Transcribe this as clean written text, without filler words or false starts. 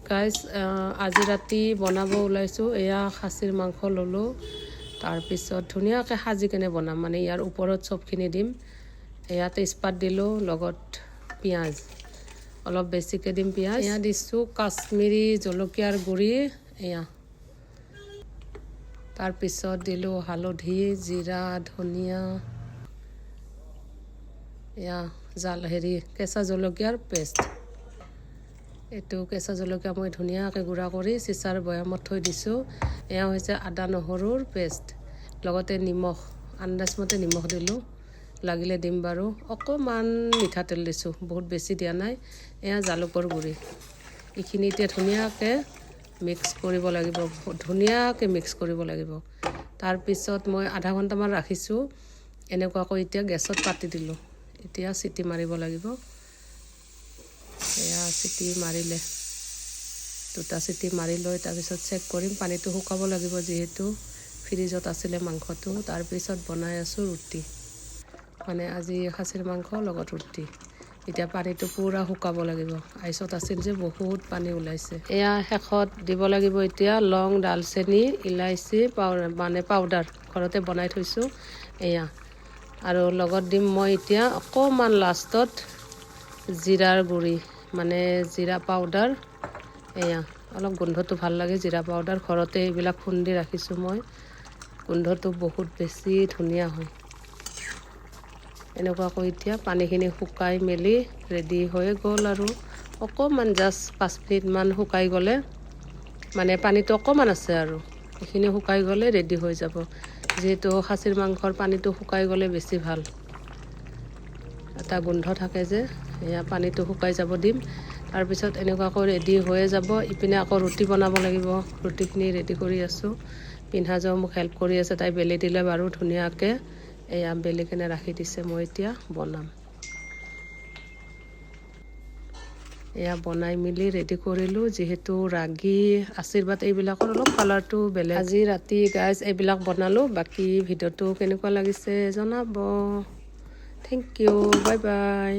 Guys আজি ৰাতি বনাব ওলাইছোঁ। এয়া খাচীৰ মাংস ল'লোঁ, তাৰপিছত ধুনীয়াকৈ সাজি কেনে বনাম, মানে ইয়াৰ ওপৰত চবখিনি দিম। এয়া তেজপাত দিলোঁ, লগত পিঁয়াজ অলপ বেছিকৈ দিম। পিঁয়াজ এয়া দিছোঁ কাশ্মীৰী জলকীয়াৰ গুড়ি, এয়া তাৰপিছত দিলোঁ হালধি, জিৰা, ধনিয়া, এয়া কেঁচা জলকীয়াৰ পেষ্ট। এইটো কেঁচা জলকীয়া মই ধুনীয়াকৈ গুড়া কৰি চিচাৰ বৈয়ামত থৈ দিছোঁ। এয়া হৈছে আদা নহৰুৰ পেষ্ট, লগতে নিমখ, আন্দাজমতে নিমখ দিলোঁ, লাগিলে দিম বাৰু। অকণমান মিঠাতেল দিছোঁ, বহুত বেছি দিয়া নাই। এয়া জালুকৰ গুড়ি, এইখিনি এতিয়া ধুনীয়াকৈ মিক্স কৰিব লাগিব, ধুনীয়াকৈ মিক্স কৰিব লাগিব। তাৰপিছত মই আধা ঘণ্টামান ৰাখিছোঁ এনেকুৱাকৈ। এতিয়া গেছত পাতি দিলোঁ, এতিয়া চিটি মাৰিব লাগিব। এয়া চিটি মাৰিলে, দুটা চিটি মাৰি লৈ তাৰপিছত চেক কৰিম। পানীটো শুকাব লাগিব যিহেতু ফ্ৰিজত আছিলে মাংসটো। তাৰপিছত বনাই আছোঁ ৰুটি, মানে আজি খাচীৰ মাংস লগত ৰুটি। এতিয়া পানীটো পূৰা শুকাব লাগিব, আইচত আছিল যে বহুত পানী ওলাইছে। এয়া শেষত দিব লাগিব এতিয়া লং, ডালচেনি, ইলাইচি পাউডাৰ ঘৰতে বনাই থৈছোঁ এয়া। আৰু লগত দিম মই এতিয়া অকণমান লাষ্টত জিৰাৰ গুড়ি, মানে জিৰা পাউডাৰ। এয়া অলপ গোন্ধটো ভাল লাগে, জিৰা পাউডাৰ ঘৰতে এইবিলাক খুন্দি ৰাখিছোঁ মই। গোন্ধটো বহুত বেছি ধুনীয়া হয়। এনেকুৱাকৈ এতিয়া পানীখিনি শুকাই মেলি ৰেডি হৈ গ'ল। আৰু অকণমান জাষ্ট 5 মিনিটমান শুকাই গ'লে, মানে পানীটো অকণমান আছে আৰু এইখিনি শুকাই গ'লে ৰেডি হৈ যাব। যিহেতু খাচীৰ মাংসৰ পানীটো শুকাই গ'লে বেছি ভাল, এটা গোন্ধ থাকে যে। এয়া পানীটো শুকাই যাব দিম, তাৰপিছত এনেকুৱাকৈ ৰেডি হৈয়ে যাব। ইপিনে আকৌ ৰুটি বনাব লাগিব, ৰুটিখিনি ৰেডি কৰি আছোঁ। পিন্ধা যোৱা মোক হেল্প কৰি আছে, তাই বেলি দিলে বাৰু ধুনীয়াকৈ। এয়া বেলি কেনে ৰাখি দিছে, মই এতিয়া বনাম। এয়া বনাই মেলি ৰেডি কৰিলোঁ। যিহেতু ৰাগী, আশীৰ্বাদ এইবিলাকৰ অলপ কালাৰটো বেলেগ। আজি ৰাতি গাইজ এইবিলাক বনালোঁ। বাকী ভিডিঅ'টো কেনেকুৱা লাগিছে জনাব। Thank you, bye by.